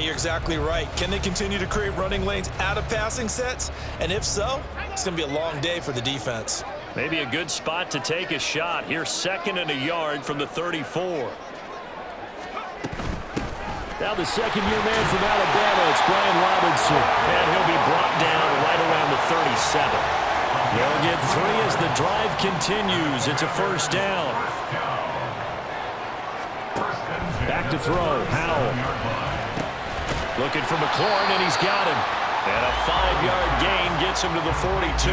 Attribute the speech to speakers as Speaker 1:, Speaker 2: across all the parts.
Speaker 1: you're exactly right. Can they continue to create running lanes out of passing sets? And if so, it's going to be a long day for the defense.
Speaker 2: Maybe a good spot to take a shot. Here's 2nd and a yard from the 34.
Speaker 3: Now the second-year man from Alabama, it's Brian Robinson.
Speaker 2: And he'll be brought down right around the 37. They'll get 3 as the drive continues. It's a first down.
Speaker 3: Back to throw, Howell.
Speaker 2: Looking for McLaurin, and he's got him. And a 5-yard gain gets him to the 42.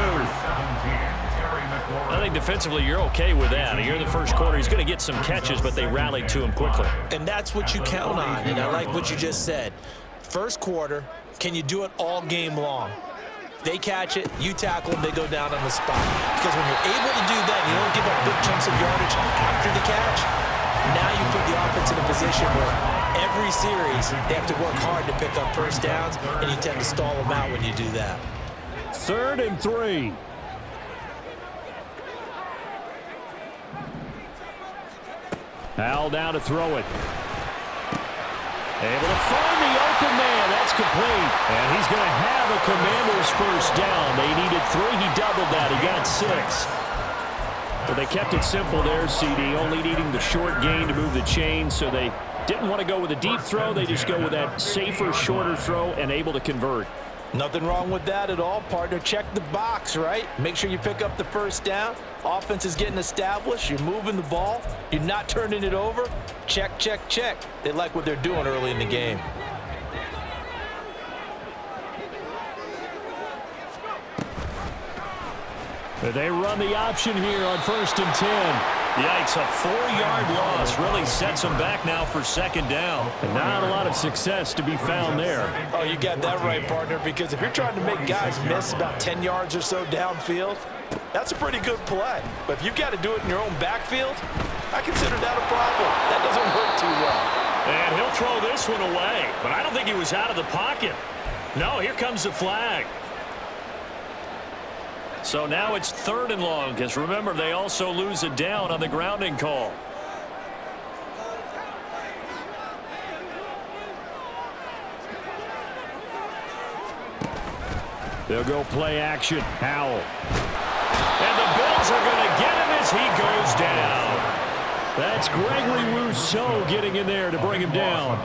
Speaker 2: I think defensively you're okay with that. Here in the first quarter, he's going to get some catches, but they rallied to him quickly.
Speaker 1: And that's what you count on, and I like what you just said. First quarter, can you do it all game long? They catch it, you tackle them, they go down on the spot. Because when you're able to do that, you don't give up big chunks of yardage after the catch, now you put the offense in a position where every series they have to work hard to pick up first downs, and you tend to stall them out when you do that.
Speaker 3: 3rd and 3. Howell down to throw it. Able to find the open man. That's complete. And he's going to have a Commanders first down. They needed 3. He doubled that. He got 6. But they kept it simple there, CD, only needing the short gain to move the chains, so they didn't want to go with a deep throw. They just go with that safer, shorter throw and able to convert.
Speaker 1: Nothing wrong with that at all, partner. Check the box, right? Make sure you pick up the first down. Offense is getting established. You're moving the ball. You're not turning it over. Check, check, check. They like what they're doing early in the game.
Speaker 3: They run the option here on 1st and 10.
Speaker 2: Yikes, a 4-yard loss really sets them back now for 2nd down.
Speaker 3: And not a lot of success to be found there.
Speaker 1: Oh, you got that right, partner, because if you're trying to make guys miss about 10 yards or so downfield, that's a pretty good play. But if you've got to do it in your own backfield, I consider that a problem. That doesn't work too well.
Speaker 2: And he'll throw this one away, but I don't think he was out of the pocket. No, here comes the flag. So now it's 3rd and long, because remember, they also lose it down on the grounding call.
Speaker 3: They'll go play action. Howell.
Speaker 2: And the Bills are going to get him as he goes down.
Speaker 3: That's Gregory Rousseau getting in there to bring him down.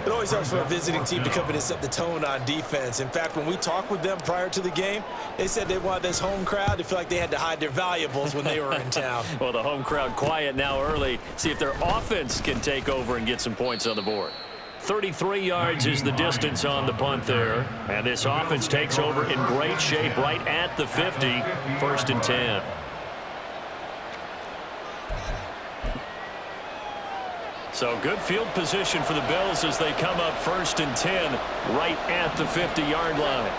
Speaker 1: It always helps for a visiting team to come in and set the tone on defense. In fact, when we talked with them prior to the game, they said they wanted this home crowd to feel like they had to hide their valuables when they were in town.
Speaker 2: Well, the home crowd quiet now early. See if their offense can take over and get some points on the board. 33 yards is the distance on the punt there. And this offense takes over in great shape right at the 50. 1st and 10. So good field position for the Bills as they come up 1st and 10 right at the 50-yard line.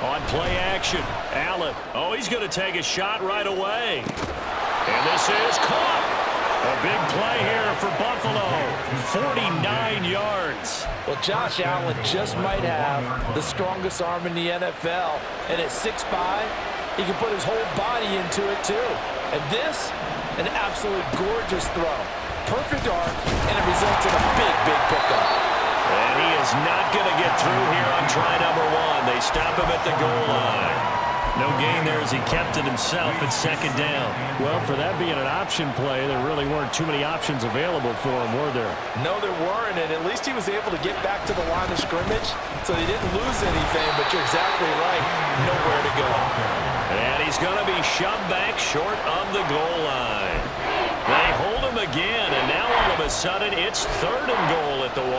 Speaker 2: On play action, Allen. Oh, he's going to take a shot right away. And this is caught. A big play here for Buffalo. 49 yards.
Speaker 1: Well, Josh Allen just might have the strongest arm in the NFL. And at 6'5", he can put his whole body into it too. And this, an absolute gorgeous throw. Perfect arc, and it results in a big, big pickup.
Speaker 2: And he is not going to get through here on try number 1. They stop him at the goal line. No gain there as he kept it himself at 2nd down.
Speaker 3: Well, for that being an option play, there really weren't too many options available for him, were there?
Speaker 1: No, there weren't, and at least he was able to get back to the line of scrimmage, so they didn't lose anything, but you're exactly right. Nowhere to go.
Speaker 2: And he's going to be shoved back short of the goal line. They hold him again, and now all of a sudden it's 3rd and goal at the 1.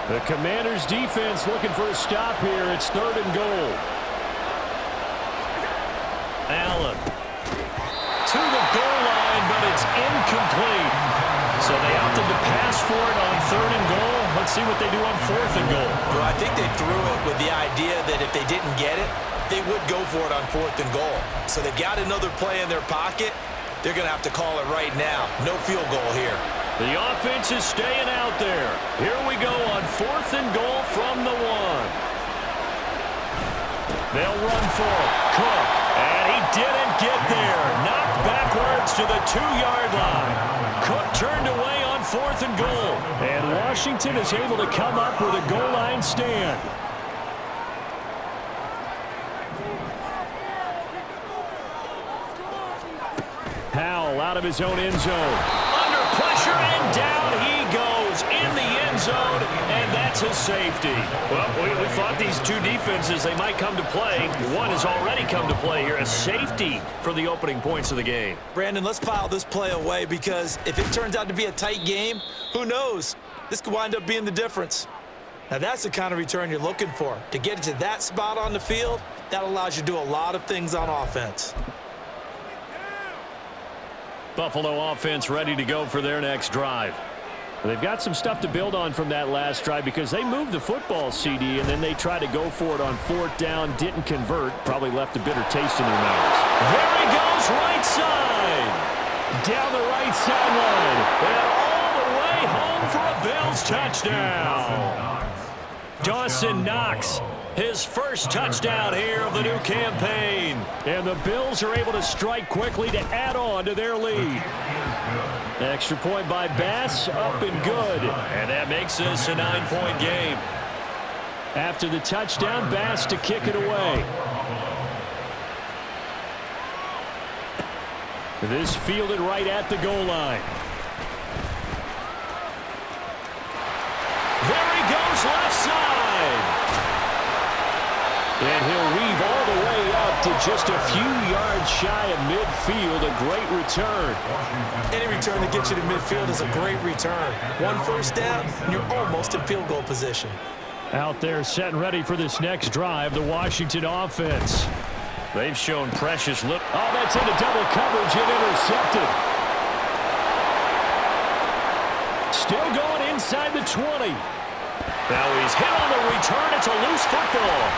Speaker 3: The Commanders' defense looking for a stop here. It's 3rd and goal.
Speaker 2: Allen to the goal line, but it's incomplete. So they opted to pass for it on 3rd and goal. Let's see what they do on 4th and goal.
Speaker 1: Well, I think they threw it with the idea that if they didn't get it, they would go for it on 4th and goal. So they've got another play in their pocket. They're going to have to call it right now. No field goal here.
Speaker 2: The offense is staying out there. Here we go on 4th and goal from the 1. They'll run for it. Cook. And he didn't get there. Knocked backwards to the 2-yard line. Cook turned away on 4th and goal.
Speaker 3: And Washington is able to come up with a goal line stand. Howell out of his own end zone. Under pressure, and down he goes in the end zone, and that's a safety.
Speaker 2: Well, we thought these two defenses, they might come to play. One has already come to play here, a safety for the opening points of the game.
Speaker 1: Brandon, let's file this play away because if it turns out to be a tight game, who knows? This could wind up being the difference. Now, that's the kind of return you're looking for. To get it to that spot on the field, that allows you to do a lot of things on offense.
Speaker 2: Buffalo offense ready to go for their next drive.
Speaker 3: They've got some stuff to build on from that last drive because they moved the football, CD, and then they tried to go for it on 4th down, didn't convert, probably left a bitter taste in their mouths.
Speaker 2: There he goes, right side.
Speaker 3: Down the right sideline.
Speaker 2: And all the way home for a Bills touchdown. Dawson Knox, his first touchdown here of the new campaign.
Speaker 3: And the Bills are able to strike quickly to add on to their lead. Extra point by Bass, up and good.
Speaker 2: And that makes this a 9-point game.
Speaker 3: After the touchdown, Bass to kick it away. This fielded right at the goal line.
Speaker 2: There he goes, left side.
Speaker 3: And he'll weave all the way up to just a few yards shy of midfield. A great return.
Speaker 1: Any return that gets you to midfield is a great return. 1 first down, and you're almost in field goal position.
Speaker 3: Out there set and ready for this next drive, the Washington offense.
Speaker 2: They've shown precious look.
Speaker 3: Oh, that's into double coverage and intercepted. Still going inside the 20.
Speaker 2: Now he's hit on the return. It's a loose football.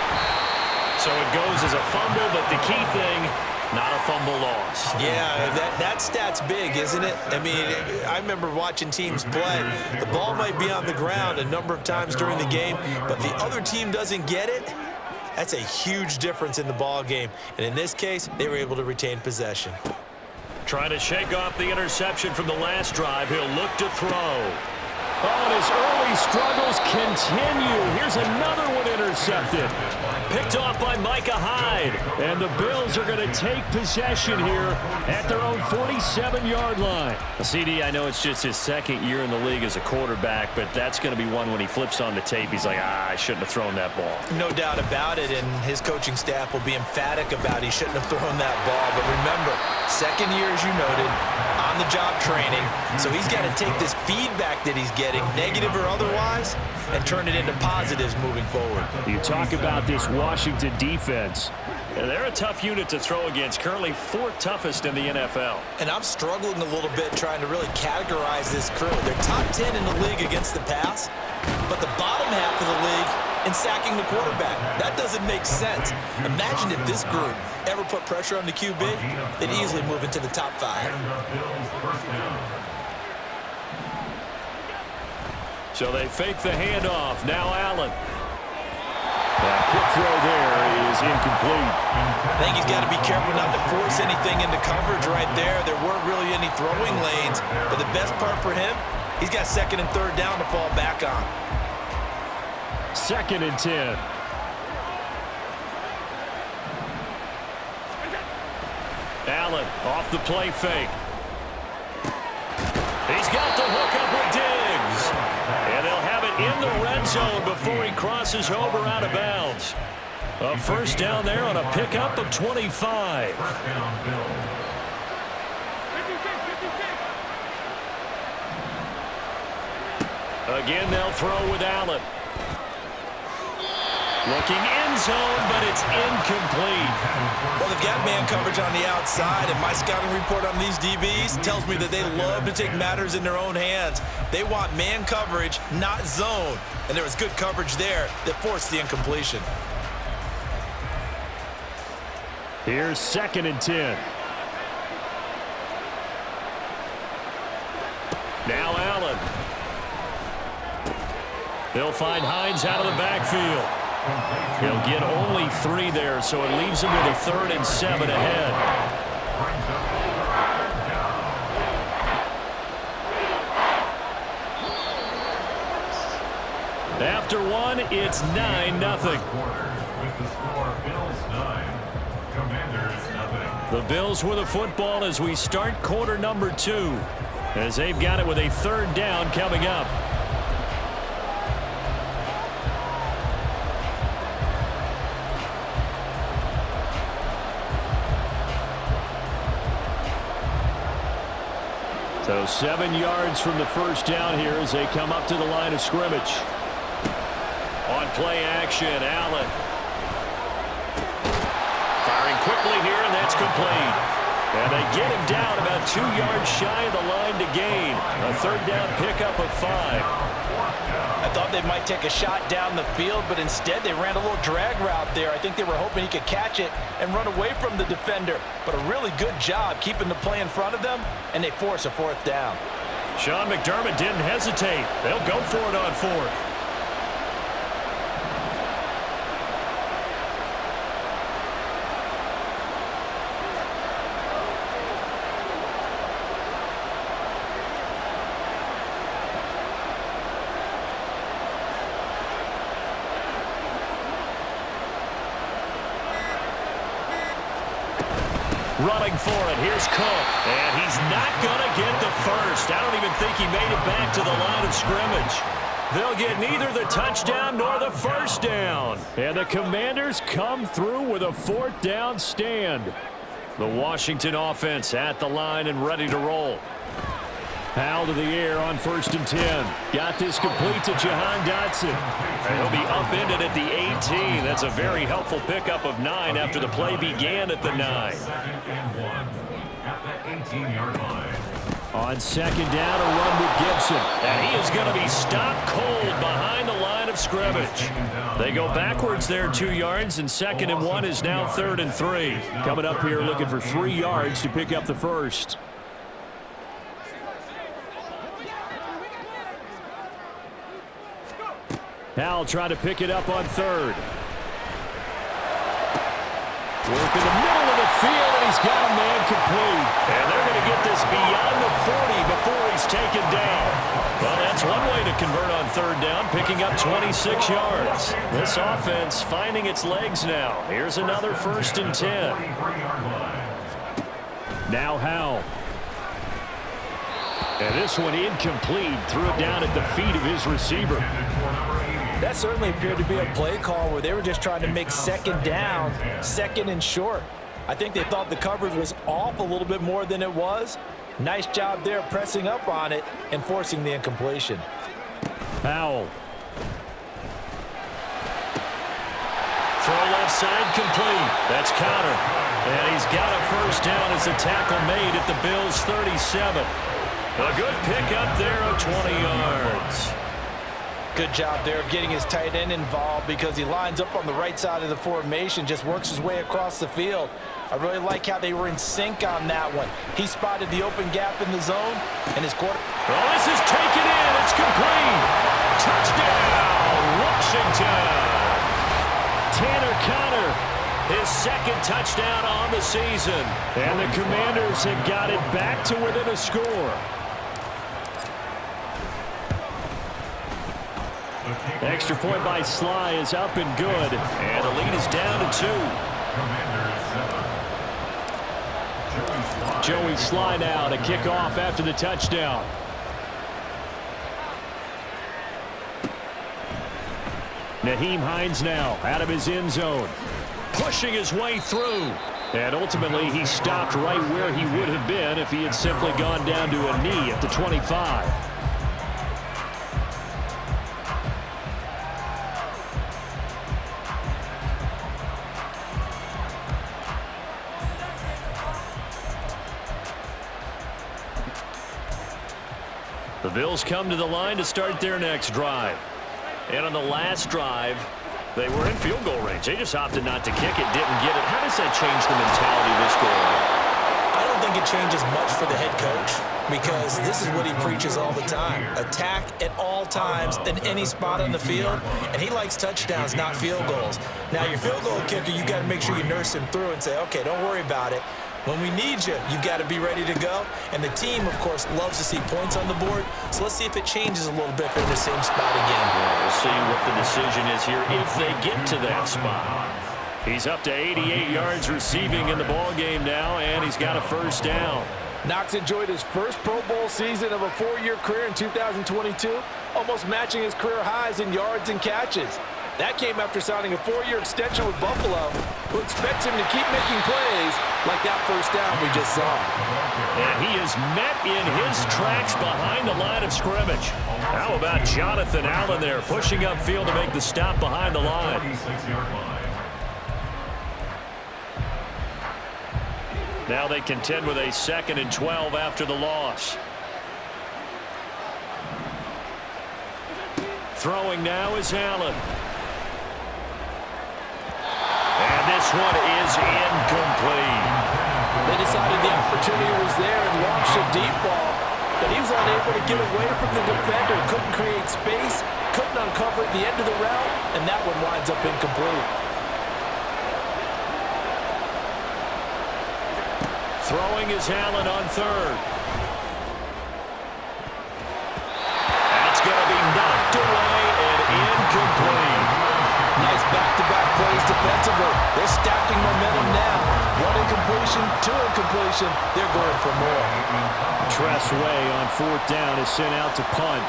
Speaker 2: So it goes as a fumble, but the key thing, not a fumble loss.
Speaker 1: Yeah, that stat's big, isn't it? I mean, I remember watching teams play. The ball might be on the ground a number of times during the game, but the other team doesn't get it. That's a huge difference in the ball game. And in this case, they were able to retain possession.
Speaker 2: Trying to shake off the interception from the last drive. He'll look to throw.
Speaker 3: Oh, and his early struggles continue. Here's another one intercepted.
Speaker 2: Picked off by Micah Hyde.
Speaker 3: And the Bills are going to take possession here at their own 47-yard line.
Speaker 2: CD, I know it's just his second year in the league as a quarterback, but that's going to be one when he flips on the tape. He's like, I shouldn't have thrown that ball.
Speaker 1: No doubt about it, and his coaching staff will be emphatic about he shouldn't have thrown that ball. But remember, second year, as you noted, on-the-job training, so he's got to take this feedback that he's getting, negative or otherwise, and turn it into positives moving forward.
Speaker 3: You talk about this Washington defense.
Speaker 2: Yeah, they're a tough unit to throw against, currently 4th toughest in the NFL.
Speaker 1: And I'm struggling a little bit trying to really categorize this crew. They're top 10 in the league against the pass, but the bottom half of the league in sacking the quarterback. That doesn't make sense. Imagine if this group ever put pressure on the QB, they'd easily move into the top 5.
Speaker 2: So they fake the handoff. Now Allen.
Speaker 3: That quick throw there is incomplete.
Speaker 1: I think he's got to be careful not to force anything into coverage right there. There weren't really any throwing lanes, but the best part for him, he's got 2nd and 3rd down to fall back on.
Speaker 3: 2nd and 10.
Speaker 2: Allen off the play fake. He's got the hook up with Diggs. And they'll have it in the red zone before he crosses over out of bounds. A first down there on a pickup of 25. Again, they'll throw with Allen. Looking end zone, but it's incomplete.
Speaker 1: Well, they've got man coverage on the outside, and my scouting report on these DBs tells me that they love to take matters in their own hands. They want man coverage, not zone. And there was good coverage there that forced the incompletion.
Speaker 3: Here's 2nd and 10.
Speaker 2: Now Allen. They'll find Hines out of the backfield. He'll get only 3 there, so it leaves him with a 3rd and 7 ahead. After one, it's 9-0. The Bills with a football as we start quarter number 2, as they've got it with a 3rd down coming up. So 7 yards from the first down here as they come up to the line of scrimmage. On play action, Allen. Firing quickly here, and that's complete. And they get him down about 2 yards shy of the line to gain. A 3rd down pickup of 5.
Speaker 1: I thought they might take a shot down the field, but instead they ran a little drag route there. I think they were hoping he could catch it and run away from the defender. But a really good job keeping the play in front of them, and they force a 4th down.
Speaker 2: Sean McDermott didn't hesitate. They'll go for it on 4th. Running for it. Here's Cook. And he's not going to get the first. I don't even think he made it back to the line of scrimmage. They'll get neither the touchdown nor the first down. And the Commanders come through with a 4th down stand. The Washington offense at the line and ready to roll. Howell to the air on 1st and 10. Got this complete to Jahan Dotson. And he'll be upended at the 18. That's a very helpful pickup of 9 after the play began at the 9. On 2nd down, a run with Gibson. And he is going to be stopped cold behind the line of scrimmage. They go backwards there 2 yards, and 2nd and 1 is now 3rd and 3. Coming up here looking for 3 yards to pick up the first. Howell trying to pick it up on 3rd. Work in the middle of the field, and he's got a man complete. And they're going to get this beyond the 40 before he's taken down. Well, that's one way to convert on 3rd down, picking up 26 yards. This offense finding its legs now. Here's another 1st and 10. Now Howell. And this one incomplete. Threw it down at the feet of his receiver.
Speaker 1: That certainly appeared to be a play call where they were just trying to make 2nd down, 2nd and short. I think they thought the coverage was off a little bit more than it was. Nice job there pressing up on it and forcing the incompletion.
Speaker 2: Howell. Throw left side complete. That's Connor. And he's got a 1st down as the tackle made at the Bills' 37. A good pickup there of 20 yards.
Speaker 1: Good job there of getting his tight end involved because he lines up on the right side of the formation, just works his way across the field. I really like how they were in sync on that one. He spotted the open gap in the zone, and his quarter.
Speaker 2: Well, this is taken in. It's complete. Touchdown, Washington. Tanner Connor, his 2nd touchdown on the season. And the Commanders have got it back to within a score. Extra point by Sly is up and good. And the lead is down to 2. Joey Sly now to kick off after the touchdown. Nyheim Hines now out of his end zone. Pushing his way through. And ultimately he stopped right where he would have been if he had simply gone down to a knee at the 25. The Bills come to the line to start their next drive. And on the last drive, they were in field goal range. They just opted not to kick it, didn't get it. How does that change the mentality this go around?
Speaker 1: I don't think it changes much for the head coach because this is what he preaches all the time. Attack at all times in any spot on the field, and he likes touchdowns, not field goals. Now, your field goal kicker, you got to make sure you nurse him through and say, okay, don't worry about it. When we need you, you've got to be ready to go. And the team, of course, loves to see points on the board. So let's see if it changes a little bit for the same spot again.
Speaker 2: We'll see what the decision is here if they get to that spot. He's up to 88 yards receiving in the ballgame now, and he's got a first down.
Speaker 4: Knox enjoyed his first Pro Bowl season of a 4-year career in 2022, almost matching his career highs in yards and catches. That came after signing a 4-year extension with Buffalo, who expects him to keep making plays like that first down we just saw.
Speaker 2: And he is met in his tracks behind the line of scrimmage. How about Jonathan Allen there, pushing upfield to make the stop behind the line. Now they contend with a 2nd and 12 after the loss. Throwing now is Allen. And this one is incomplete.
Speaker 4: They decided the opportunity was there and launched a deep ball, but he was unable to get away from the defender, couldn't create space, couldn't uncover at the end of the route, and that one winds up incomplete.
Speaker 2: Throwing is Allen on 3rd. That's going to be knocked away and incomplete.
Speaker 4: Nice back-to-back plays defensively. They're stacking momentum now. 1 incompletion, 2 incompletion. They're going for more.
Speaker 3: Tressway on 4th down is sent out to punt.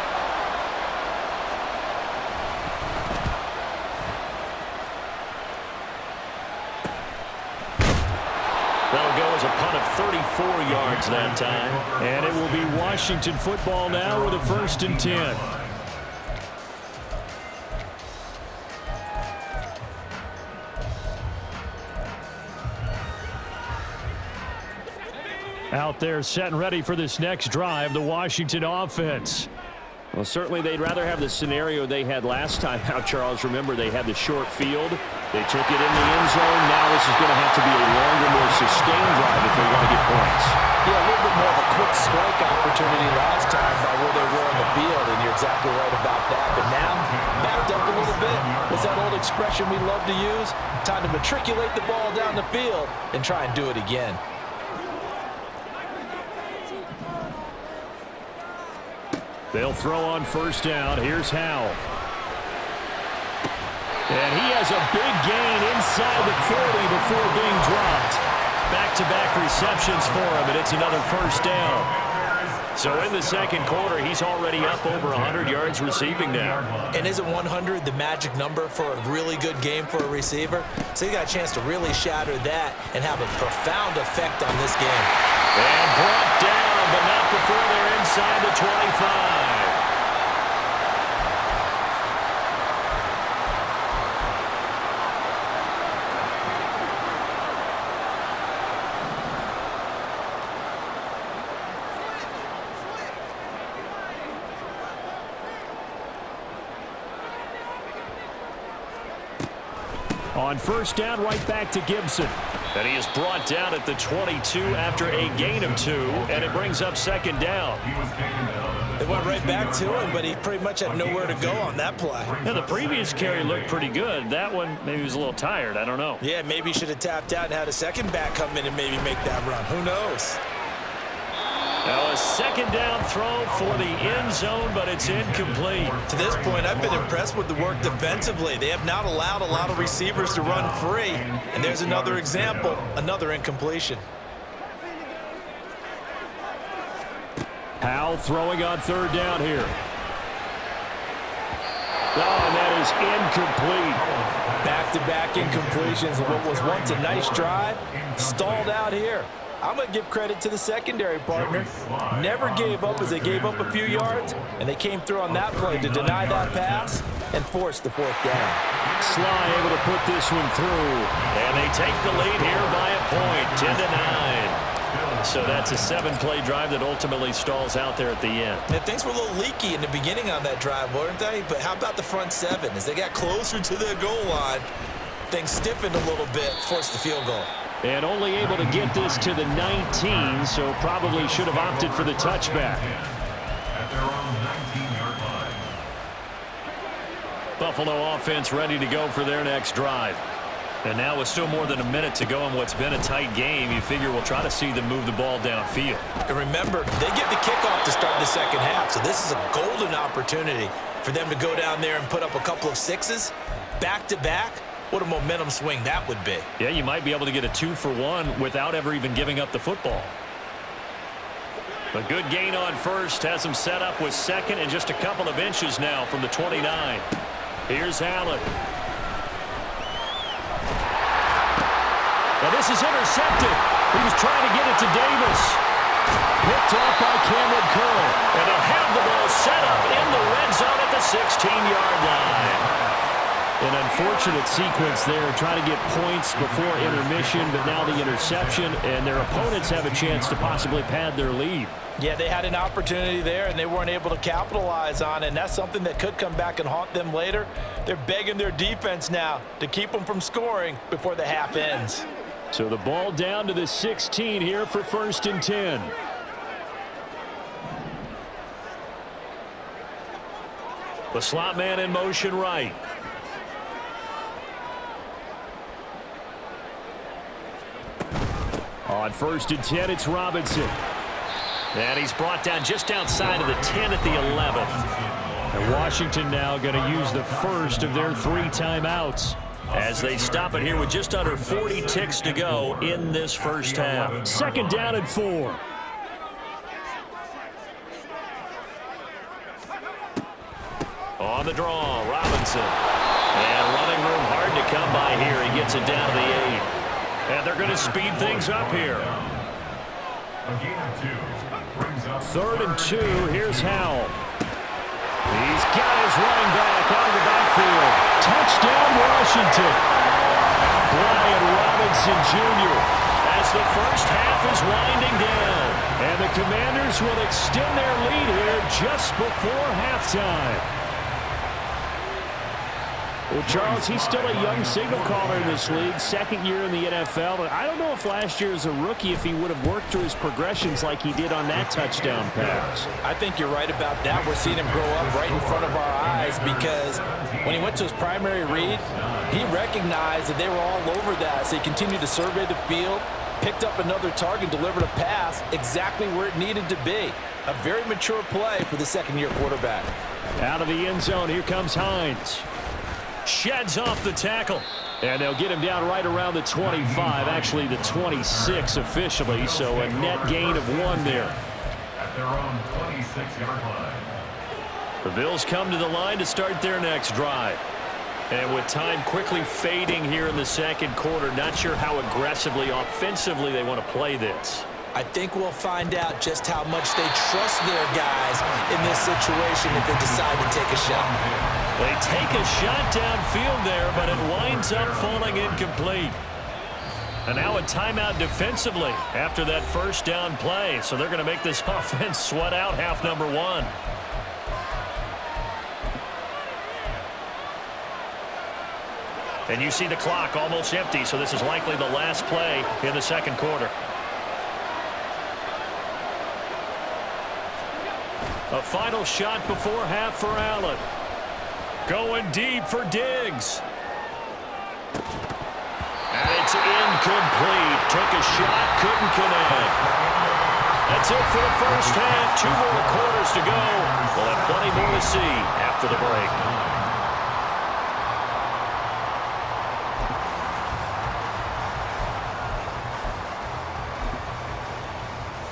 Speaker 2: That'll go as a punt of 34 yards that time.
Speaker 3: And it will be Washington football now with a 1st and 10. Out there set and ready for this next drive, the Washington offense.
Speaker 2: Well, certainly they'd rather have the scenario they had last time out, Charles. Remember, they had the short field. They took it in the end zone. Now this is going to have to be a longer, more sustained drive if they want to get points.
Speaker 4: Yeah, a little bit more of a quick strike opportunity last time by where they were on the field, and you're exactly right about that. But now, backed up a little bit. What's that old expression we love to use? Time to matriculate the ball down the field and try and do it again.
Speaker 3: They'll throw on 1st down. Here's Howell. And he has a big gain inside the 40 before being dropped.
Speaker 2: Back-to-back receptions for him, and it's another 1st down. So in the 2nd quarter, he's already up over 100 yards receiving now.
Speaker 1: And isn't 100 the magic number for a really good game for a receiver? So he got a chance to really shatter that and have a profound effect on this game.
Speaker 2: And brought down, but not before they're inside the 25.
Speaker 3: On 1st down, right back to Gibson.
Speaker 2: And he is brought down at the 22 after a gain of 2, and it brings up 2nd down.
Speaker 1: They went right back to him, but he pretty much had nowhere to go on that play.
Speaker 2: Yeah, the previous carry looked pretty good. That one, maybe he was a little tired. I don't know.
Speaker 1: Yeah, maybe he should have tapped out and had a second back come in and maybe make that run. Who knows?
Speaker 2: Now a 2nd down throw for the end zone, but it's incomplete.
Speaker 1: To this point, I've been impressed with the work defensively. They have not allowed a lot of receivers to run free. And there's another example, another incompletion.
Speaker 3: Howell throwing on 3rd down here. Oh, and that is incomplete.
Speaker 4: Back-to-back incompletions of what was once a nice drive, stalled out here. I'm going to give credit to the secondary partner. Never gave up as they gave up a few yards, and they came through on that play to deny that pass and force the 4th down.
Speaker 3: Sly able to put this one through.
Speaker 2: And they take the lead here by a point, 10-9. So that's a 7-play drive that ultimately stalls out there at the end.
Speaker 1: And things were a little leaky in the beginning on that drive, weren't they? But how about the front 7? As they got closer to their goal line, things stiffened a little bit, forced the field goal.
Speaker 3: And only able to get this to the 19, so probably should have opted for the touchback.
Speaker 2: Buffalo offense ready to go for their next drive. And now with still more than a minute to go in what's been a tight game, you figure we'll try to see them move the ball downfield.
Speaker 1: And remember, they get the kickoff to start the second half, so this is a golden opportunity for them to go down there and put up a couple of sixes back-to-back. What a momentum swing that would be.
Speaker 2: Yeah, you might be able to get a 2-for-1 without ever even giving up the football. A good gain on first has them set up with second and just a couple of inches now from the 29. Here's Allen. Now this is intercepted. He was trying to get it to Davis. Picked off by Cameron Curl. And they'll have the ball set up in the red zone at the 16-yard line. An unfortunate sequence there, trying to get points before intermission, but now the interception, and their opponents have a chance to possibly pad their lead.
Speaker 4: Yeah, they had an opportunity there, and they weren't able to capitalize on it, and that's something that could come back and haunt them later. They're begging their defense now to keep them from scoring before the half ends.
Speaker 3: So the ball down to the 16 here for 1st and 10.
Speaker 2: The slot man in motion right.
Speaker 3: On 1st and 10, it's Robinson.
Speaker 2: And he's brought down just outside of the 10 at the 11.
Speaker 3: And Washington now going to use the first of their 3 timeouts.
Speaker 2: As they stop it here with just under 40 ticks to go in this first half.
Speaker 3: 2nd down and 4.
Speaker 2: On the draw, Robinson. And running room hard to come by here. He gets it down to the 8. And they're going to speed things up here.
Speaker 3: 3rd and 2, here's Howell. He's got his running back out of the backfield. Touchdown, Washington. Brian Robinson Jr.
Speaker 2: As the first half is winding down.
Speaker 3: And the Commanders will extend their lead here just before halftime. Well, Charles, he's still a young signal caller in this league, 2nd year in the NFL. But I don't know if last year as a rookie, if he would have worked through his progressions like he did on that touchdown pass.
Speaker 4: I think you're right about that. We're seeing him grow up right in front of our eyes because when he went to his primary read, he recognized that they were all over that. So he continued to survey the field, picked up another target, delivered a pass exactly where it needed to be. A very mature play for the 2nd-year quarterback.
Speaker 3: Out of the end zone, here comes Hines.
Speaker 2: Sheds off the tackle.
Speaker 3: And they'll get him down right around the 25, actually the 26 officially, so a net gain of 1 there.
Speaker 5: At their own 26-yard line.
Speaker 2: The Bills come to the line to start their next drive. And with time quickly fading here in the 2nd quarter, not sure how aggressively, offensively they want to play this.
Speaker 1: I think we'll find out just how much they trust their guys in this situation if they decide to take a shot.
Speaker 2: They take a shot downfield there, but it winds up falling incomplete. And now a timeout defensively after that first down play. So they're going to make this offense sweat out half number 1. And you see the clock almost empty, so this is likely the last play in the 2nd quarter. A final shot before half for Allen. Going deep for Diggs. And it's incomplete. Took a shot, couldn't connect. That's it for the first half. 2 more quarters to go. We'll have plenty more to see after the break.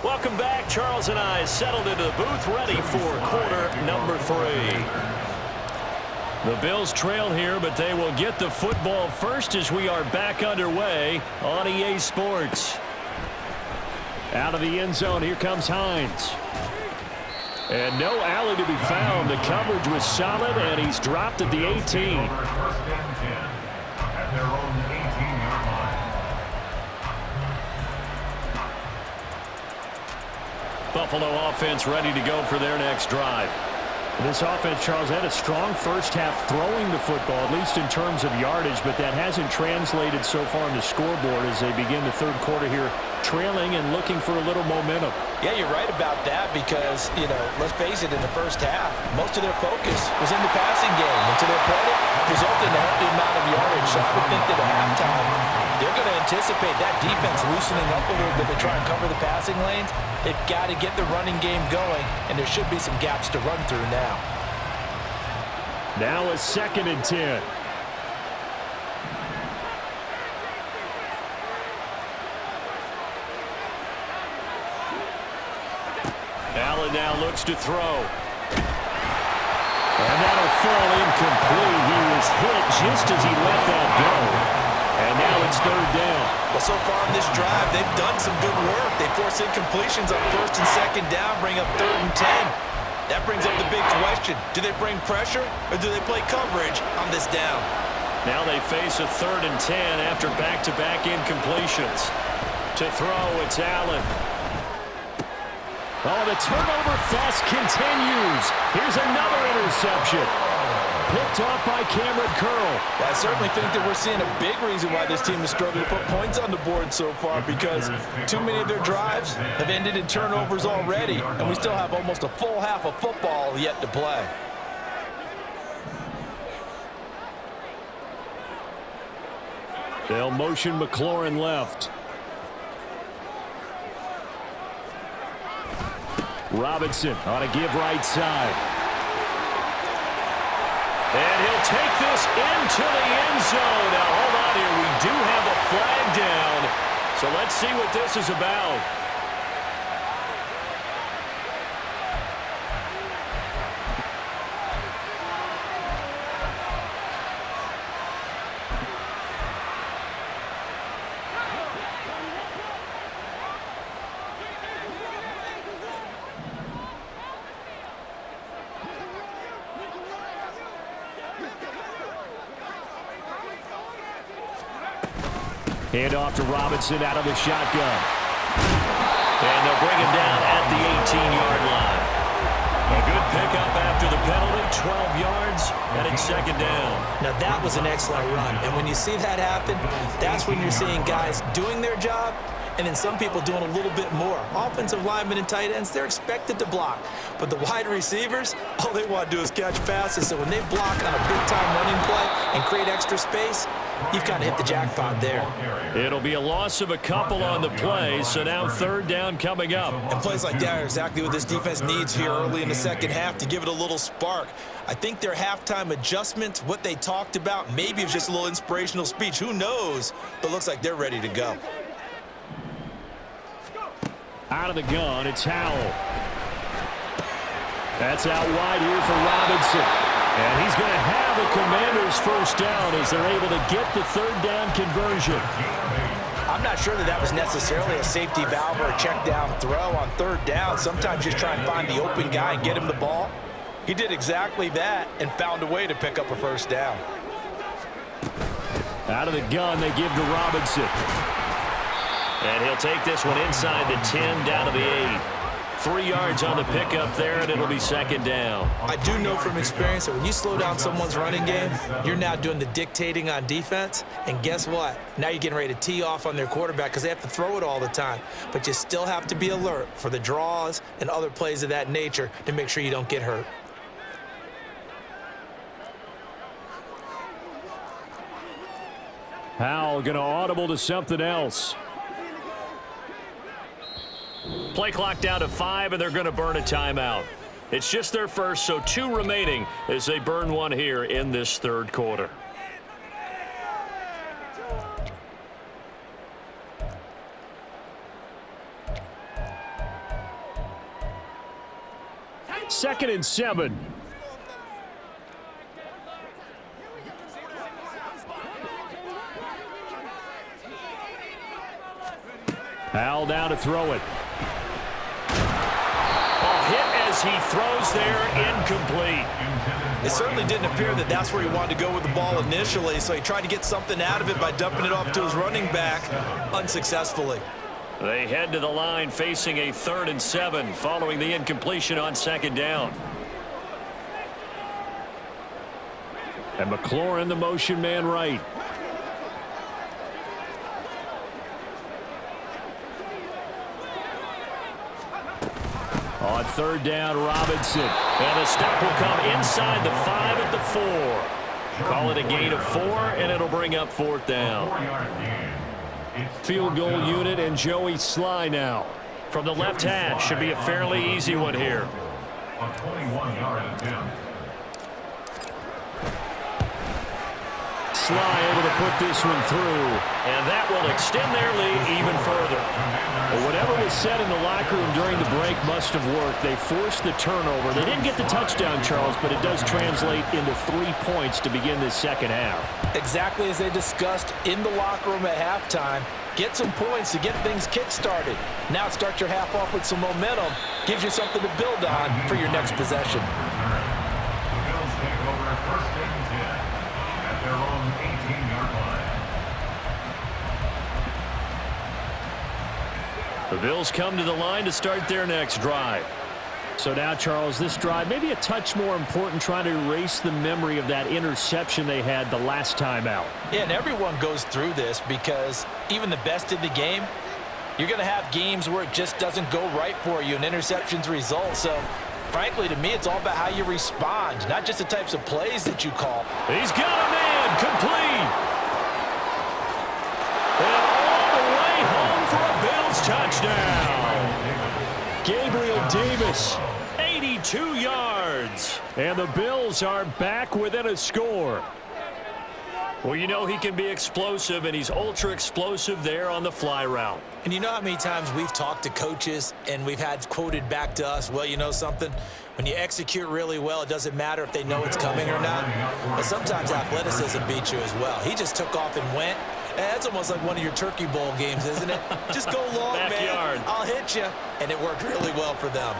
Speaker 2: Welcome back. Charles and I settled into the booth ready for quarter number 3. The Bills trail here, but they will get the football first as we are back underway on EA Sports.
Speaker 3: Out of the end zone, here comes Hines. And no alley to be found. The coverage was solid, and he's dropped at the 18.
Speaker 5: 1st and 10 at their own 18-yard line.
Speaker 2: Buffalo offense ready to go for their next drive.
Speaker 3: This offense, Charles, had a strong first half throwing the football, at least in terms of yardage, but that hasn't translated so far on the scoreboard as they begin the 3rd quarter here trailing and looking for a little momentum.
Speaker 4: Yeah, you're right about that because, let's face it, in the first half, most of their focus was in the passing game. And to their credit, resulted in a healthy amount of yardage. So I would think that at halftime, they're going to anticipate that defense loosening up a little bit to try and cover the passing lanes. They've got to get the running game going, and there should be some gaps to run through now.
Speaker 3: Now a 2nd and 10.
Speaker 2: Allen now looks to throw.
Speaker 3: And that'll fall incomplete. He was hit just as he let that go. And now it's 3rd down.
Speaker 4: Well, so far in this drive, they've done some good work. They force incompletions on 1st and 2nd down, bring up 3rd and 10. That brings up the big question. Do they bring pressure or do they play coverage on this down?
Speaker 2: Now they face a 3rd and 10 after back-to-back incompletions. To throw, it's Allen.
Speaker 3: Oh, the turnover fest continues. Here's another interception. Picked off by Cameron Curl.
Speaker 4: I certainly think that we're seeing a big reason why this team has struggled to put points on the board so far because too many of their drives have ended in turnovers already, and we still have almost a full half of football yet to play.
Speaker 3: They'll motion McLaurin left. Robinson on a give right side.
Speaker 2: And he'll take this into the end zone. Now, hold on here. We do have a flag down. So let's see what this is about.
Speaker 3: Hand off to Robinson out of the shotgun.
Speaker 2: And they'll bring him down at the 18-yard line. A good pickup after the penalty, 12 yards, and it's 2nd down.
Speaker 1: Now, that was an excellent run. And when you see that happen, that's when you're seeing guys doing their job and then some people doing a little bit more. Offensive linemen and tight ends, they're expected to block. But the wide receivers, all they want to do is catch passes. So when they block on a big-time running play and create extra space, you've kind of hit the jackpot there.
Speaker 2: It'll be a loss of a couple on the play, so now 3rd down coming up.
Speaker 4: And plays like that are exactly what this defense needs here early in the second half to give it a little spark. I think their halftime adjustments, what they talked about, maybe it's just a little inspirational speech. Who knows? But looks like they're ready to go.
Speaker 3: Out of the gun, it's Howell. That's out wide here for Robinson. And he's going to have a Commanders 1st down as they're able to get the 3rd down conversion.
Speaker 4: I'm not sure that that was necessarily a safety valve or a check down throw on 3rd down. Sometimes just try and find the open guy and get him the ball. He did exactly that and found a way to pick up a 1st down.
Speaker 3: Out of the gun, they give to Robinson.
Speaker 2: And he'll take this one inside the 10 down to the 8. 3 yards on the pickup there, and it'll be 2nd down.
Speaker 1: I do know from experience that when you slow down someone's running game, you're now doing the dictating on defense. And guess what? Now you're getting ready to tee off on their quarterback because they have to throw it all the time. But you still have to be alert for the draws and other plays of that nature to make sure you don't get hurt.
Speaker 3: Howell going to audible to something else.
Speaker 2: Play clock down to 5, and they're going to burn a timeout. It's just their first, so 2 remaining as they burn one here in this 3rd quarter.
Speaker 3: Second and 7. Howell down to throw it.
Speaker 2: Hit as he throws there, incomplete.
Speaker 4: It certainly didn't appear that that's where he wanted to go with the ball initially, so he tried to get something out of it by dumping it off to his running back unsuccessfully.
Speaker 2: They head to the line facing a 3rd and 7 following the incompletion on 2nd down.
Speaker 3: And McLaurin, the motion man right. On third down, Robinson.
Speaker 2: And the stop will come inside the 5 at the 4. Call it a gain of 4, and it'll bring up fourth down.
Speaker 3: Field goal unit and Joey Sly now.
Speaker 2: From the left hash, should be a fairly easy one here.
Speaker 5: A 21-yard attempt.
Speaker 3: Sly able to put this one through.
Speaker 2: And that will extend their lead even further.
Speaker 3: Well, whatever was said in the locker room during the break must have worked. They forced the turnover. They didn't get the touchdown, Charles, but it does translate into 3 points to begin this second half.
Speaker 4: Exactly as they discussed in the locker room at halftime. Get some points to get things kick-started. Now start your half off with some momentum. Gives you something to build on for your next possession.
Speaker 5: The Bills take over at first and 10 at their own 18-yard line.
Speaker 2: The Bills come to the line to start their next drive.
Speaker 3: So now, Charles, this drive may be a touch more important, trying to erase the memory of that interception they had the last time out.
Speaker 4: Yeah, and everyone goes through this because even the best in the game, you're going to have games where it just doesn't go right for you and interceptions result. So, frankly, to me, it's all about how you respond, not just the types of plays that you call.
Speaker 2: He's got a man complete. And all the way home for a Bills touchdown.
Speaker 3: Gabriel Davis.
Speaker 2: 82 yards.
Speaker 3: And the Bills are back within a score.
Speaker 2: Well, you know he can be explosive, and he's ultra-explosive there on the fly route.
Speaker 1: And you know how many times we've talked to coaches and we've had quoted back to us, well, you know something? When you execute really well, it doesn't matter if they know it's coming or not. But sometimes athleticism beats you as well. He just took off and went. That's almost like one of your Turkey Bowl games, isn't it? Just go long,
Speaker 2: Backyard.
Speaker 1: man. I'll hit you. And it worked really well for them.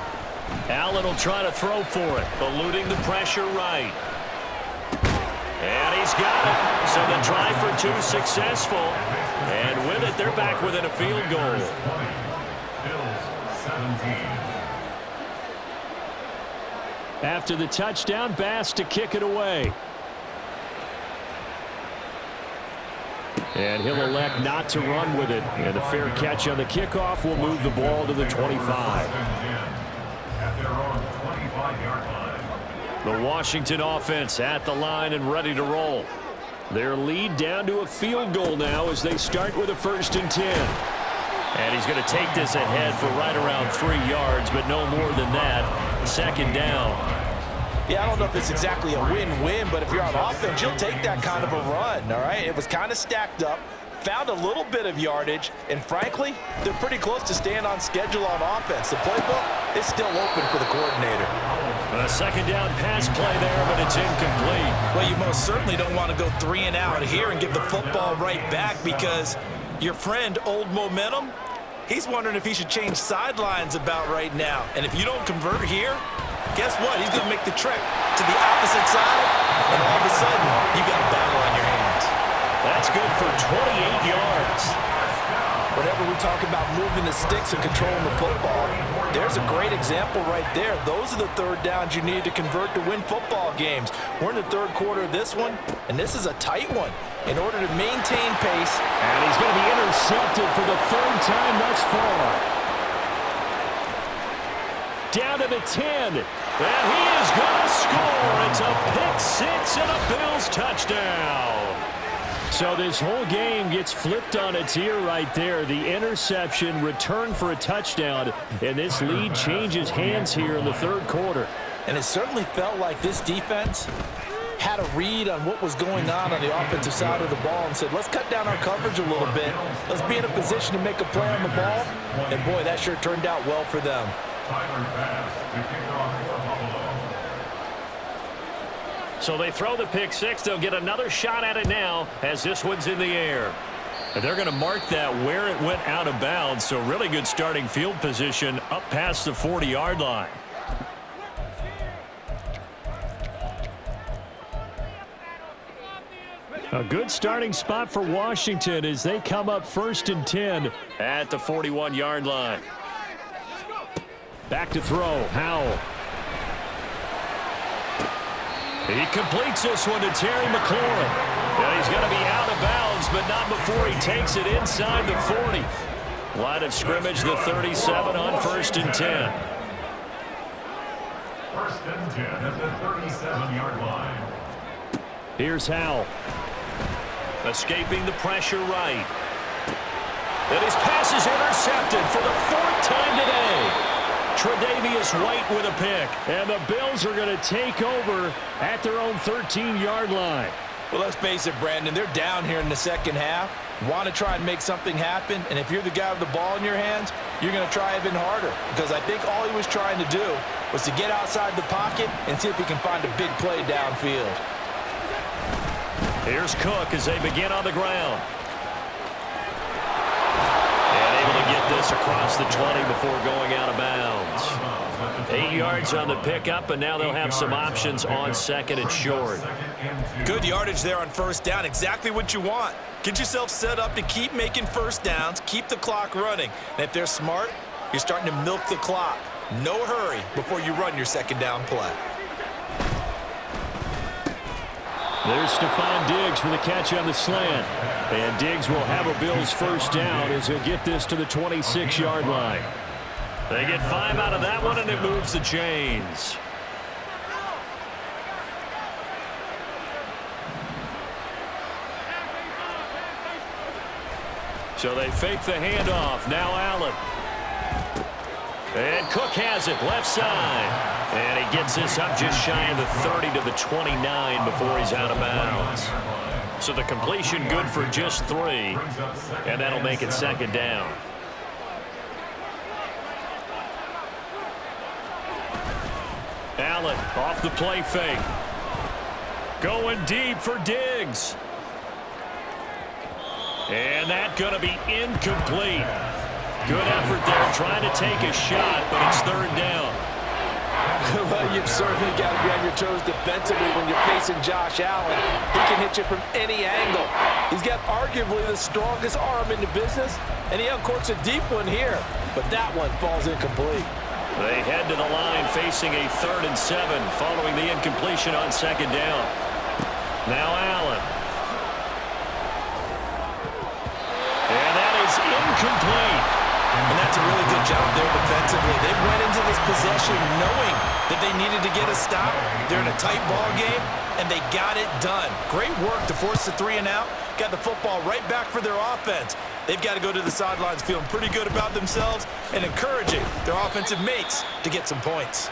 Speaker 2: Allen will try to throw for it, eluding the pressure right. And he's got it. So the try for 2 successful. And with it, they're back within a field goal.
Speaker 5: Bills 17.
Speaker 3: After the touchdown, Bass to kick it away. And he'll elect not to run with it. And a fair catch on the kickoff will move the ball to the 25.
Speaker 5: At their own 25-yard line.
Speaker 2: The Washington offense at the line and ready to roll.
Speaker 3: Their lead down to a field goal now as they start with a 1st and 10.
Speaker 2: And he's going to take this ahead for right around 3 yards, but no more than that. Second down.
Speaker 4: Yeah, I don't know if it's exactly a win-win, but if you're on offense, you'll take that kind of a run, all right? It was kind of stacked up, found a little bit of yardage, and frankly, they're pretty close to staying on schedule on offense. The playbook is still open for the coordinator.
Speaker 2: A second down pass play there, but it's incomplete.
Speaker 1: Well, you most certainly don't want to go 3 and out here and give the football right back because your friend, Old Momentum, he's wondering if he should change sidelines about right now. And if you don't convert here, guess what? He's going to make the trek to the opposite side, and all of a sudden, you got a battle on your hands.
Speaker 2: That's good for 28 yards.
Speaker 4: Whenever we talk about moving the sticks and controlling the football, there's a great example right there. Those are the third downs you need to convert to win football games. We're in the third quarter of this one, and this is a tight one. In order to maintain pace.
Speaker 3: And he's going to be intercepted for the 3rd time thus far. Down to the 10.
Speaker 2: And he is going to score. It's a pick-6 and a Bills touchdown.
Speaker 3: So this whole game gets flipped on its ear right there. The interception, return for a touchdown, and this lead changes hands here in the 3rd quarter.
Speaker 4: And it certainly felt like this defense had a read on what was going on the offensive side of the ball and said, let's cut down our coverage a little bit. Let's be in a position to make a play on the ball. And, boy, that sure turned out well for them.
Speaker 5: Tyler Bass to kick off for Buffalo.
Speaker 2: So they throw the pick-6. They'll get another shot at it now as this one's in the air. And they're going to mark that where it went out of bounds. So really good starting field position up past the 40-yard line.
Speaker 3: A good starting spot for Washington as they come up 1st and 10.
Speaker 2: At the 41-yard line.
Speaker 3: Back to throw. Howell.
Speaker 2: He completes this one to Terry McLaurin. And he's going to be out of bounds, but not before he takes it inside the 40. Line of scrimmage, the 37 on 1st and 10.
Speaker 5: First and 10 at the 37-yard line.
Speaker 3: Here's Howell.
Speaker 2: Escaping the pressure right. And his pass is intercepted for the fourth time today. Tre'Davious White with a pick.
Speaker 3: And the Bills are going to take over at their own 13-yard line.
Speaker 4: Well, let's face it, Brandon, they're down here in the second half. Want to try and make something happen, and if you're the guy with the ball in your hands, you're going to try even harder, because I think all he was trying to do was to get outside the pocket and see if he can find a big play downfield.
Speaker 2: Here's Cook as they begin on the ground. And able to get this across the 20 before going out of bounds. 8 yards on the pickup, and now they'll have some options on second and short.
Speaker 4: Good yardage there on first down. Exactly what you want. Get yourself set up to keep making first downs, keep the clock running. And if they're smart, you're starting to milk the clock. No hurry before you run your second down play.
Speaker 3: There's Stephon Diggs for the catch on the slant. And Diggs will have a Bills first down as he'll get this to the 26-yard line.
Speaker 2: They get 5 out of that one, and it moves the chains. So they fake the handoff. Now Allen. And Cook has it left side. And he gets this up just shy of the 30 to the 29 before he's out of bounds. So the completion good for just 3. And that'll make it second down. Allen off the play fake. Going deep for Diggs. And that's going to be incomplete. Good effort there trying to take a shot, but it's third down.
Speaker 4: Well, you've certainly got to be on your toes defensively when you're facing Josh Allen. He can hit you from any angle. He's got arguably the strongest arm in the business, and he uncorks a deep one here, but that one falls incomplete.
Speaker 2: They head to the line facing a 3rd and 7 following the incompletion on second down. Now Allen. And that is incomplete.
Speaker 4: And that's a really good job there defensively. They went into this possession knowing that they needed to get a stop. They're in a tight ball game, and they got it done. Great work to force the 3 and out. Got the football right back for their offense. They've got to go to the sidelines feeling pretty good about themselves and encouraging their offensive mates to get some points.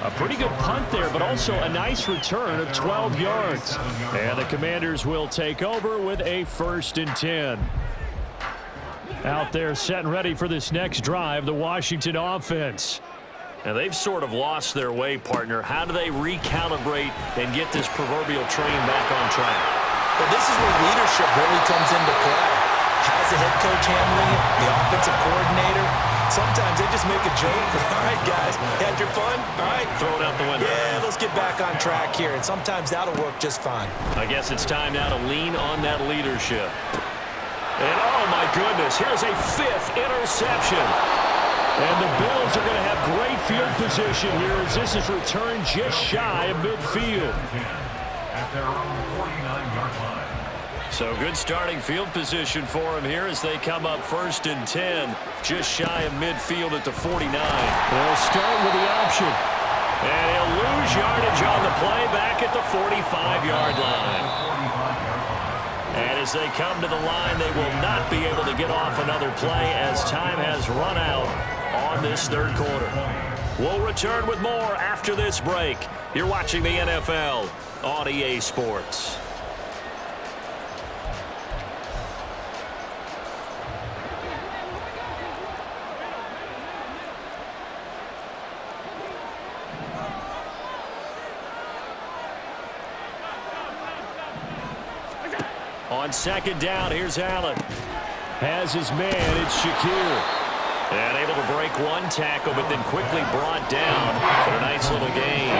Speaker 3: A pretty good punt there, but also a nice return of 12 yards. And the Commanders will take over with a 1st and 10. Out there set and ready for this next drive, the Washington offense.
Speaker 2: And they've sort of lost their way, partner. How do they recalibrate and get this proverbial train back on track?
Speaker 4: Well, this is where leadership really comes into play. How's the head coach handling it? The offensive coordinator? Sometimes they just make a joke. All right, guys, had your fun? All right.
Speaker 2: Throw it out the window.
Speaker 4: Yeah, let's get back on track here. And sometimes that'll work just fine.
Speaker 2: I guess it's time now to lean on that leadership. And, oh, my goodness, here's a 5th interception.
Speaker 3: And the Bills are going to have great field position here as this is returned just shy of midfield.
Speaker 5: At their own 49-yard line.
Speaker 2: So good starting field position for him here as they come up 1st and 10, just shy of midfield at the 49.
Speaker 3: They'll start with the option.
Speaker 2: And he'll lose yardage on the play back at the 45-yard line. And as they come to the line, they will not be able to get off another play as time has run out on this 3rd quarter. We'll return with more after this break. You're watching the NFL on EA Sports. On second down, here's Allen.
Speaker 3: Has his man, it's Shakir.
Speaker 2: And able to break one tackle, but then quickly brought down for a nice little gain.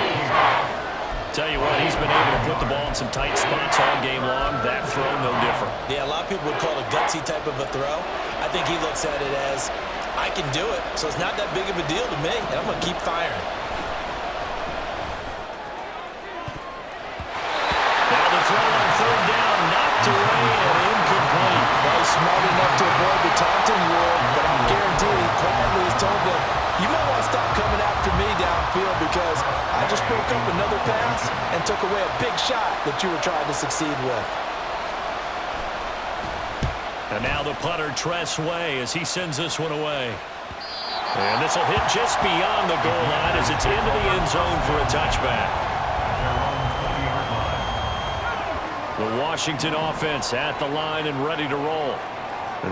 Speaker 2: Tell you what, he's been able to put the ball in some tight spots all game long. That throw, no different.
Speaker 1: Yeah, a lot of people would call it a gutsy type of a throw. I think he looks at it as, I can do it, so it's not that big of a deal to me, and I'm going to keep firing.
Speaker 2: Now the throw on 3rd down, knocked away and incomplete.
Speaker 4: Well, he's smart enough to avoid the taunting rule, but I'm guaranteed he quietly has told them, you might want to stop coming after me downfield because broke up another pass and took away a big shot that you were trying to succeed with.
Speaker 2: And now the punter Tress Way as he sends this one away. And this will hit just beyond the goal line as it's into the end zone for a touchback. The Washington offense at the line and ready to roll.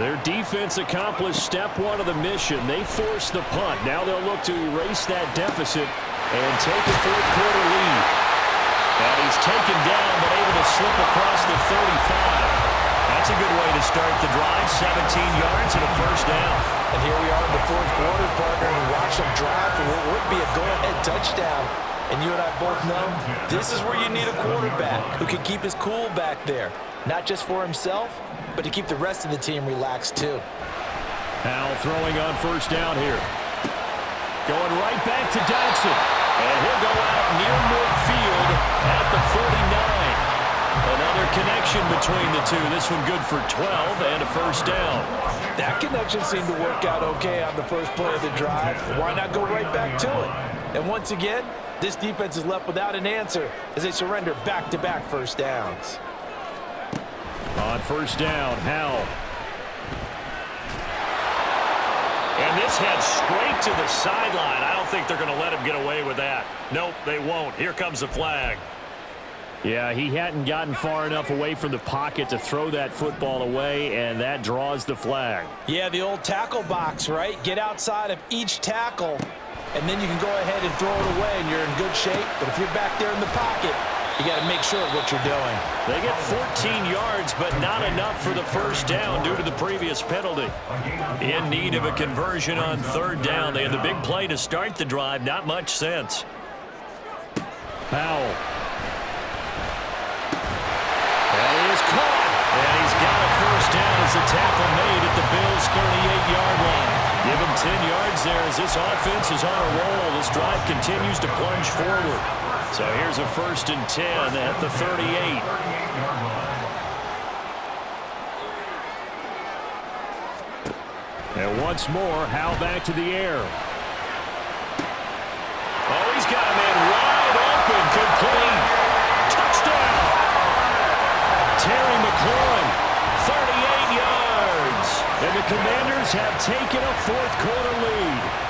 Speaker 2: Their defense accomplished step one of the mission. They forced the punt. Now they'll look to erase that deficit and take a fourth quarter lead. And he's taken down but able to slip across the 35. That's a good way to start the drive. 17 yards and a first down.
Speaker 4: And here we are in the fourth quarter, partner, and watch them drive for what would be a go-ahead touchdown. And you and I both know this is where you need a quarterback who can keep his cool back there. Not just for himself, but to keep the rest of the team relaxed too.
Speaker 3: Powell throwing on first down here. Going right back to Dodson. And he'll go out near midfield at the 49. Another connection between the two. This one good for 12 and a first down.
Speaker 4: That connection seemed to work out okay on the first play of the drive. Why not go right back to it? And once again, this defense is left without an answer as they surrender back-to-back first downs.
Speaker 3: On first down, Howell.
Speaker 2: And this head straight to the sideline. I don't think they're going to let him get away with that. Nope, they won't. Here comes the flag.
Speaker 3: Yeah, he hadn't gotten far enough away from the pocket to throw that football away, and that draws the flag.
Speaker 4: Yeah, the old tackle box, right? Get outside of each tackle, and then you can go ahead and throw it away, and you're in good shape. But if you're back there in the pocket, you got to make sure of what you're doing.
Speaker 2: They get 14 yards, but not enough for the first down due to the previous penalty. In need of a conversion on third down. They had the big play to start the drive. Not much sense.
Speaker 3: Powell. That is caught. And he's got a first down as the tackle made at the Bills' 38-yard line. Give him 10 yards there as this offense is on a roll. This drive continues to plunge forward. So here's a 1st and 10 at the 38. And once more, Howell back to the air.
Speaker 2: Oh, he's got a man wide open, complete. Touchdown!
Speaker 3: Terry McLaurin, 38 yards. And the Commanders have taken a fourth quarter lead.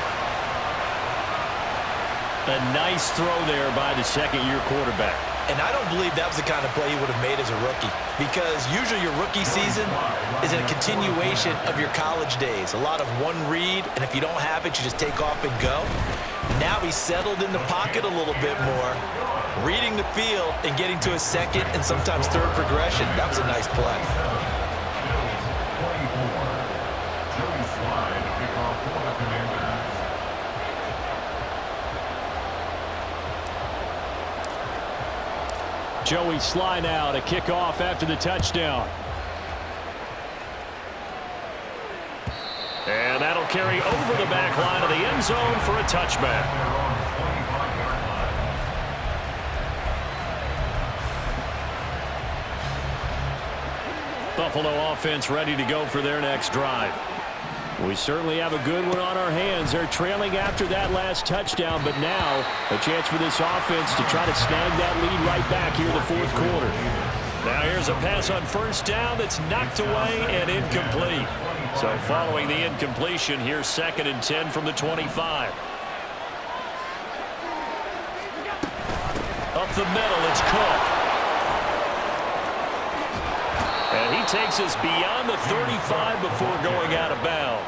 Speaker 3: A nice throw there by the second-year quarterback.
Speaker 4: And I don't believe that was the kind of play he would have made as a rookie, because usually your rookie season is a continuation of your college days. A lot of one read, and if you don't have it, you just take off and go. Now he's settled in the pocket a little bit more, reading the field and getting to a second and sometimes third progression. That was a nice play.
Speaker 3: Joey Sly now to kick off after the touchdown.
Speaker 2: And that'll carry over the back line of the end zone for a touchback. Buffalo offense ready to go for their next drive.
Speaker 3: We certainly have a good one on our hands. They're trailing after that last touchdown, but now a chance for this offense to try to snag that lead right back here in the fourth quarter.
Speaker 2: Now here's a pass on first down that's knocked away and incomplete. So following the incompletion, here's 2nd and 10 from the 25. Up the middle, it's Cook. And he takes us beyond the 35 before going out of bounds.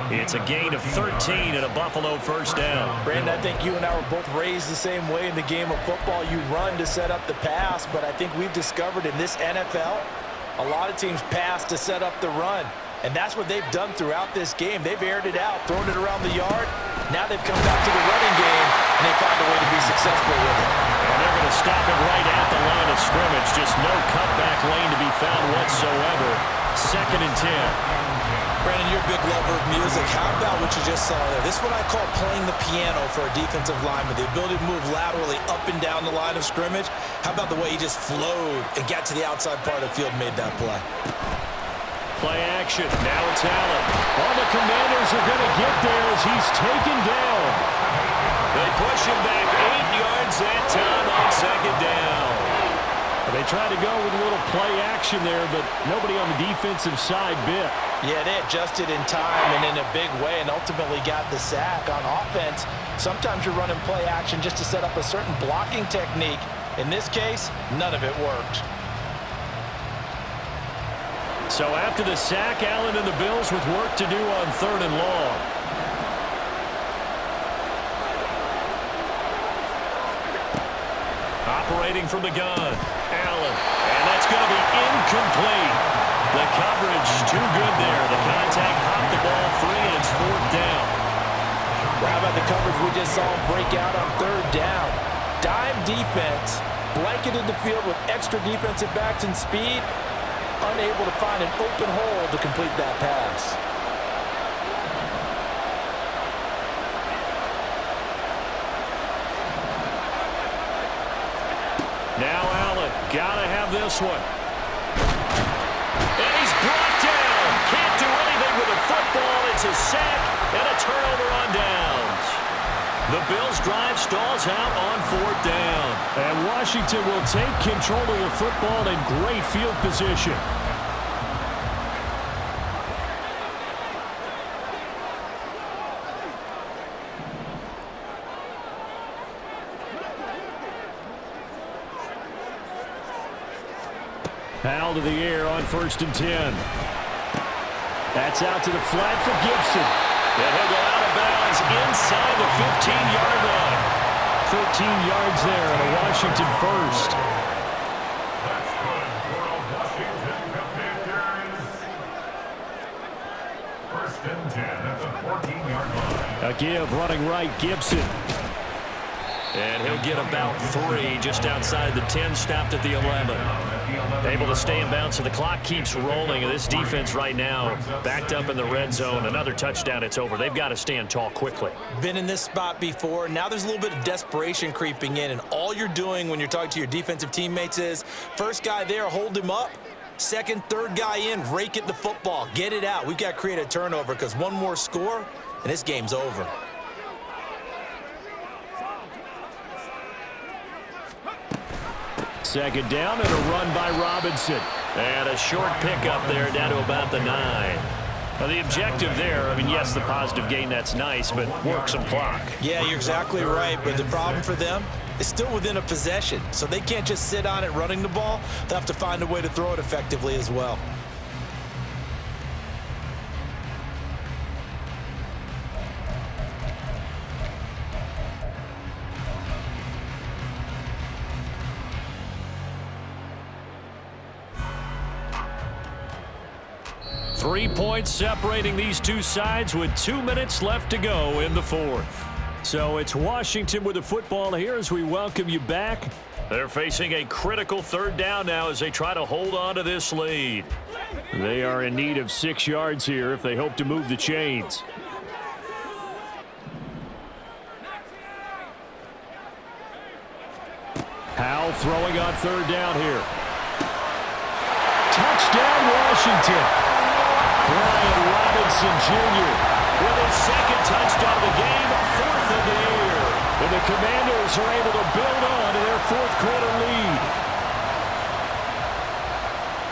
Speaker 2: It's a gain of 13 and a Buffalo first down.
Speaker 4: Brandon, I think you and I were both raised the same way in the game of football. You run to set up the pass, but I think we've discovered in this NFL, a lot of teams pass to set up the run. And that's what they've done throughout this game. They've aired it out, thrown it around the yard. Now they've come back to the running game, and they found a way to be successful with it.
Speaker 2: And they're going to stop it right at the line of scrimmage. Just no cutback lane to be found whatsoever. 2nd and 10.
Speaker 4: Brandon, you're a big lover of music. How about what you just saw there? This is what I call playing the piano for a defensive lineman. The ability to move laterally up and down the line of scrimmage. How about the way he just flowed and got to the outside part of the field and made that play?
Speaker 2: Play action. Now it's Allen.
Speaker 3: All the Commanders are going to get there as he's taken down.
Speaker 2: They push him back 8 yards that time on second down.
Speaker 3: They tried to go with a little play action there, but nobody on the defensive side bit.
Speaker 4: Yeah, they adjusted in time and in a big way and ultimately got the sack. On offense, sometimes you're running play action just to set up a certain blocking technique. In this case, none of it worked.
Speaker 2: So after the sack, Allen and the Bills with work to do on 3rd and long. Operating from the gun, Allen, and that's going to be incomplete. The coverage too good there. The contact popped the ball free, and it's 4th down.
Speaker 4: Well, how about the coverage we just saw him break out on 3rd down? Dime defense, blanketed the field with extra defensive backs and speed, unable to find an open hole to complete that pass.
Speaker 2: Now Allen, gotta have this one. And he's brought down. Can't do anything with the football. It's a sack and a turnover on downs. The Bills' drive stalls out on 4th down.
Speaker 3: And Washington will take control of the football in great field position. Powell to the air on 1st and 10. That's out to the flat for Gibson.
Speaker 2: And he'll go out of bounds inside the 15-yard line.
Speaker 3: 13 yards there and a Washington first.
Speaker 5: That's good for a Washington Commanders. 1st and 10 at the 14-yard line.
Speaker 3: A give running right, Gibson.
Speaker 2: And he'll get about 3 just outside the 10, stopped at the 11. Able to stay in bounds, so the clock keeps rolling. And this defense right now backed up in the red zone. Another touchdown, it's over. They've got to stand tall quickly.
Speaker 1: Been in this spot before. Now there's a little bit of desperation creeping in, and all you're doing when you're talking to your defensive teammates is first guy there, hold him up. Second, third guy in, rake at the football. Get it out. We've got to create a turnover because one more score, and this game's over.
Speaker 3: Second down and a run by Robinson.
Speaker 2: And a short pickup there down to about the 9. Now the objective there, I mean, yes, the positive gain, that's nice, but work some clock.
Speaker 1: Yeah, you're exactly right, but the problem for them is still within a possession, so they can't just sit on it running the ball. They'll have to find a way to throw it effectively as well.
Speaker 2: Three points separating these two sides with 2 minutes left to go in the 4th.
Speaker 3: So it's Washington with the football here as we welcome you back.
Speaker 2: They're facing a critical 3rd down now as they try to hold on to this lead.
Speaker 3: They are in need of 6 yards here if they hope to move the chains. Powell throwing on 3rd down here. Touchdown, Washington. Brian Robinson Jr.
Speaker 2: with his 2nd touchdown of the game, 4th of the year.
Speaker 3: And the Commanders are able to build on to their 4th quarter lead.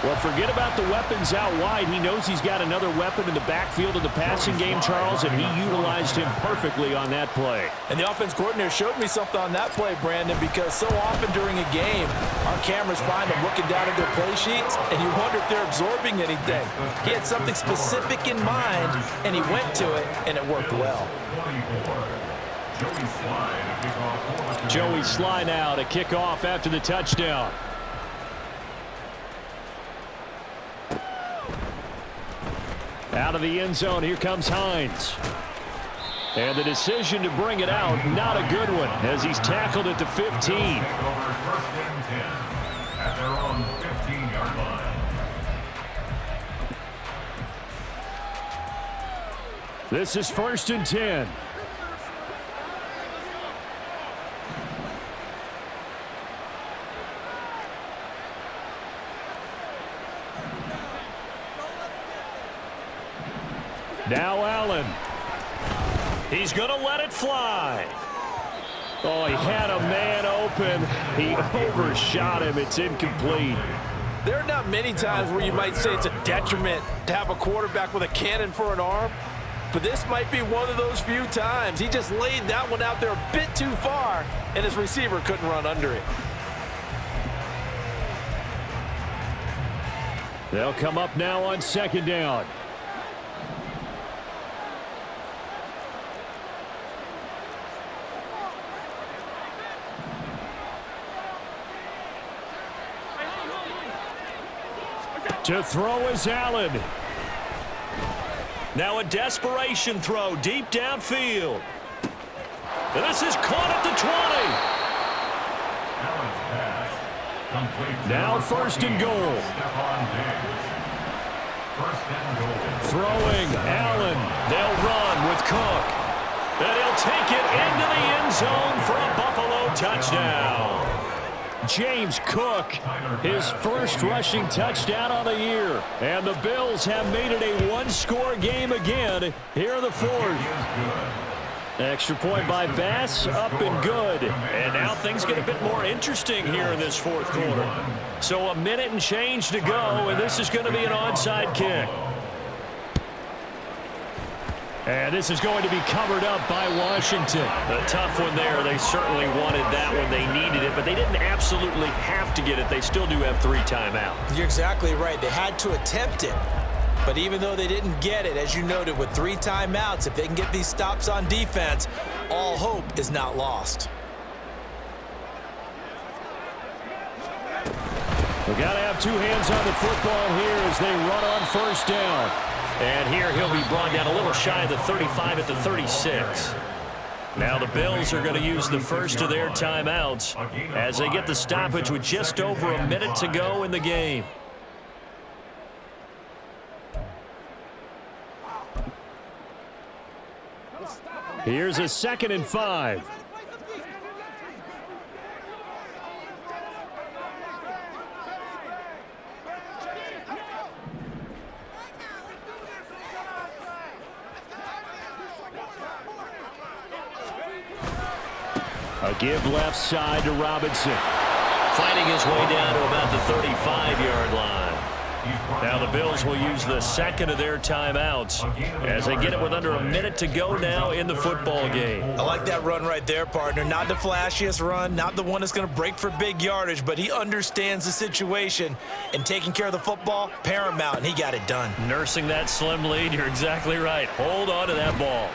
Speaker 3: Well, forget about the weapons out wide. He knows he's got another weapon in the backfield of the passing game, Charles, and he utilized him perfectly on that play.
Speaker 4: And the offense coordinator showed me something on that play, Brandon, because so often during a game, our cameras find them looking down at their play sheets, and you wonder if they're absorbing anything. He had something specific in mind, and he went to it, and it worked well.
Speaker 3: Joey Sly now to kick off after the touchdown. Out of the end zone, here comes Hines. And the decision to bring it out, not a good one, as he's tackled at the 15.
Speaker 5: First and 10 at their own 15-yard line.
Speaker 3: This is 1st and 10. Now Allen.
Speaker 2: He's going to let it fly.
Speaker 3: Oh, he had a man open. He overshot him. It's incomplete.
Speaker 4: There are not many times where you might say it's a detriment to have a quarterback with a cannon for an arm, but this might be one of those few times. He just laid that one out there a bit too far, and his receiver couldn't run under it.
Speaker 3: They'll come up now on second down. To throw is Allen.
Speaker 2: Now a desperation throw deep downfield. And this is caught at the 20.
Speaker 3: Now first and goal. Throwing Allen.
Speaker 2: They'll run with Cook. And he'll take it into the end zone for a Buffalo touchdown.
Speaker 3: James Cook, his first rushing touchdown on the year. And the Bills have made it a one-score game again here in the fourth. Extra point by Bass, up and good.
Speaker 2: And now things get a bit more interesting here in this fourth quarter. So a minute and change to go, and this is going to be an onside kick.
Speaker 3: And this is going to be covered up by Washington.
Speaker 2: A tough one there. They certainly wanted that one. They needed it, but they didn't absolutely have to get it. They still do have 3 timeouts.
Speaker 1: You're exactly right. They had to attempt it. But even though they didn't get it, as you noted, with 3 timeouts, if they can get these stops on defense, all hope is not lost.
Speaker 3: We've got to have 2 hands on the football here as they run on first down.
Speaker 2: And here he'll be brought down a little shy of the 35 at the 36. Now the Bills are going to use the first of their timeouts as they get the stoppage with just over a minute to go in the game.
Speaker 3: Here's a 2nd and 5. A give left side to Robinson.
Speaker 2: Fighting his way down to about the 35-yard line. Now the Bills will use the second of their timeouts as they get it with under a minute to go now in the football game.
Speaker 1: I like that run right there, partner. Not the flashiest run, not the one that's going to break for big yardage, but he understands the situation, and taking care of the football, paramount, and he got it done.
Speaker 2: Nursing that slim lead, you're exactly right. Hold on to that ball.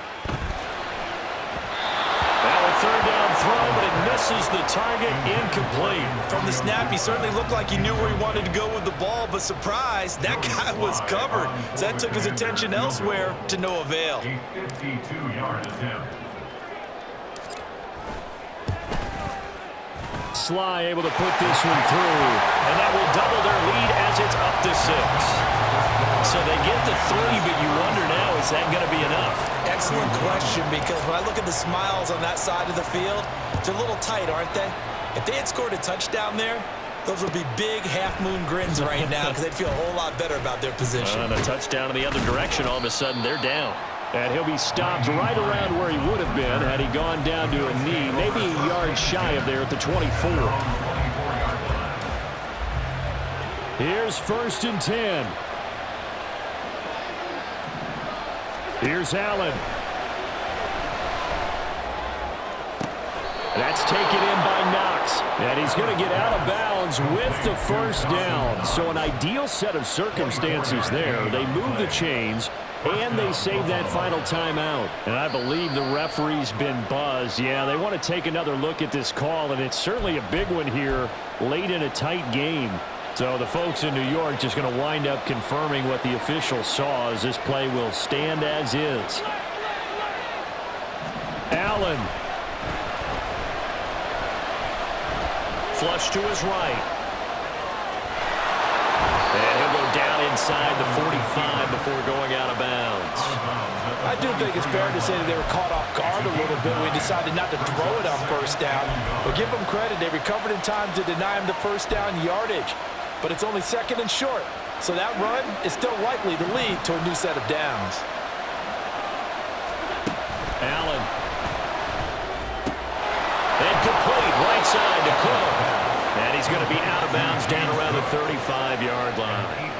Speaker 2: Now a third down throw, but it misses the target, incomplete.
Speaker 1: From the snap, he certainly looked like he knew where he wanted to go with the ball, but surprise, that guy was covered. So that took his attention elsewhere to no avail.
Speaker 5: A 52-yard attempt.
Speaker 3: Sly able to put this one through.
Speaker 2: And that will double their lead as it's up to 6. So they get the 3, but you wonder now, is that going to be enough?
Speaker 1: Excellent question, because when I look at the smiles on that side of the field, they're a little tight, aren't they? If they had scored a touchdown there, those would be big half-moon grins right now because they'd feel a whole lot better about their position.
Speaker 2: And a touchdown in the other direction, all of a sudden they're down.
Speaker 3: And he'll be stopped right around where he would have been had he gone down to a knee, maybe a yard shy of there at the 24. Here's 1st and 10. Here's Allen. That's taken in by Knox. And he's going to get out of bounds with the first down. So an ideal set of circumstances there. They move the chains, and they save that final timeout. And I believe the referee's been buzzed. Yeah, they want to take another look at this call, and it's certainly a big one here late in a tight game. So the folks in New York just going to wind up confirming what the official saw as this play will stand as is. Allen.
Speaker 2: Flush to his right. And he'll go down inside the 45 before going out of bounds.
Speaker 4: I do think it's fair to say that they were caught off guard a little bit. We decided not to throw it on first down. But give them credit. They recovered in time to deny him the first down yardage. But it's only 2nd and short. So that run is still likely to lead to a new set of downs.
Speaker 3: Allen.
Speaker 2: And complete right side to Cook. And he's going to be out of bounds down around the 35-yard line.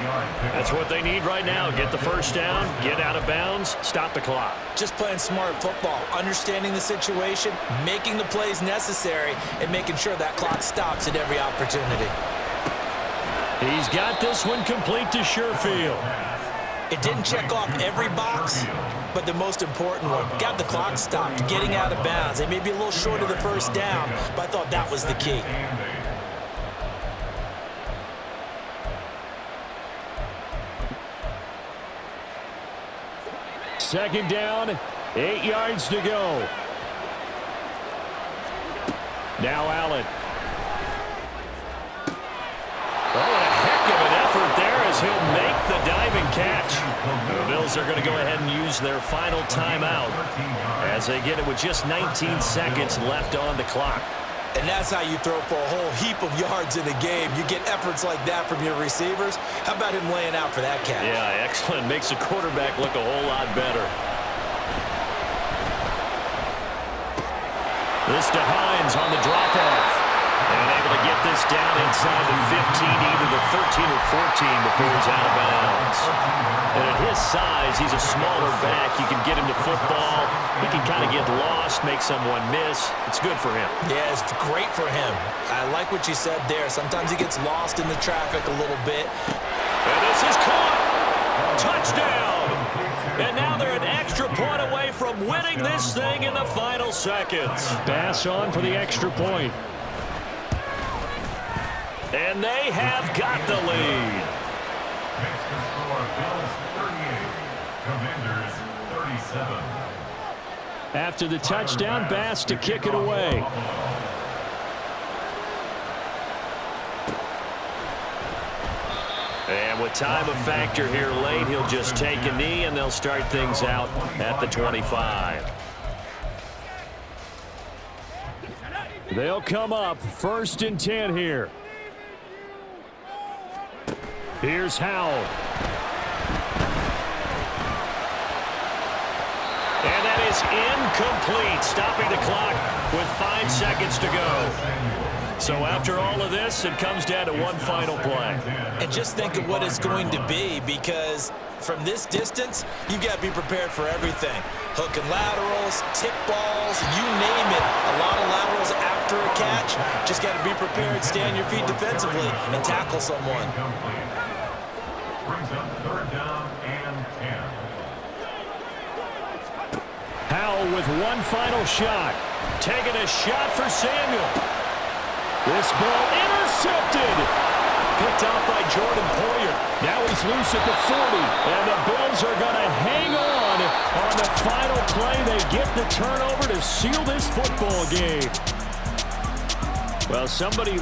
Speaker 2: That's what they need right now. Get the first down, get out of bounds, stop the clock.
Speaker 1: Just playing smart football, understanding the situation, making the plays necessary, and making sure that clock stops at every opportunity.
Speaker 3: He's got this one complete to Sherfield.
Speaker 1: It didn't check off every box, but the most important one, got the clock stopped, getting out of bounds. They may be a little short of the first down, but I thought that was the key.
Speaker 3: Second down, 8 yards to go. Now Allen. Oh, what a heck of an effort there as he'll make the diving catch. The Bills are going to go ahead and use their final timeout as they get it with just 19 seconds left on the clock.
Speaker 1: And that's how you throw for a whole heap of yards in a game. You get efforts like that from your receivers. How about him laying out for that catch?
Speaker 2: Yeah, excellent. Makes the quarterback look a whole lot better. This to Hines on the drop-off. And able to get this down inside the 15, either the 13 or 14 before he's out of bounds. And at his size, he's a smaller back. You can get him to football. He can kind of get lost, make someone miss. It's good for him.
Speaker 1: Yeah, it's great for him. I like what you said there. Sometimes he gets lost in the traffic a little bit.
Speaker 2: And this is caught. Touchdown. And now they're an extra point away from winning this thing in the final seconds.
Speaker 3: Pass on for the extra point.
Speaker 2: And they have got the lead.
Speaker 5: Makes the score Bills 38, Commanders 37.
Speaker 3: After the touchdown, Bass to kick it away.
Speaker 2: And with time a factor here late, he'll just take a knee, and they'll start things out at the 25.
Speaker 3: They'll come up 1st and 10 here. Here's Howell.
Speaker 2: And that is incomplete, stopping the clock with 5 seconds to go. So after all of this, it comes down to one final play.
Speaker 1: And just think of what it's going to be, because from this distance, you've got to be prepared for everything. Hook and laterals, tip balls, you name it. A lot of laterals after a catch. Just got to be prepared, stay on your feet defensively, and tackle someone.
Speaker 5: Brings up 3rd down and 10.
Speaker 3: Howell with one final shot.
Speaker 2: Taking a shot for Samuel.
Speaker 3: This ball intercepted.
Speaker 2: Picked out by Jordan Poyer.
Speaker 3: Now he's loose at the 40. And the Bills are going to hang on the final play. They get the turnover to seal this football game. Well, somebody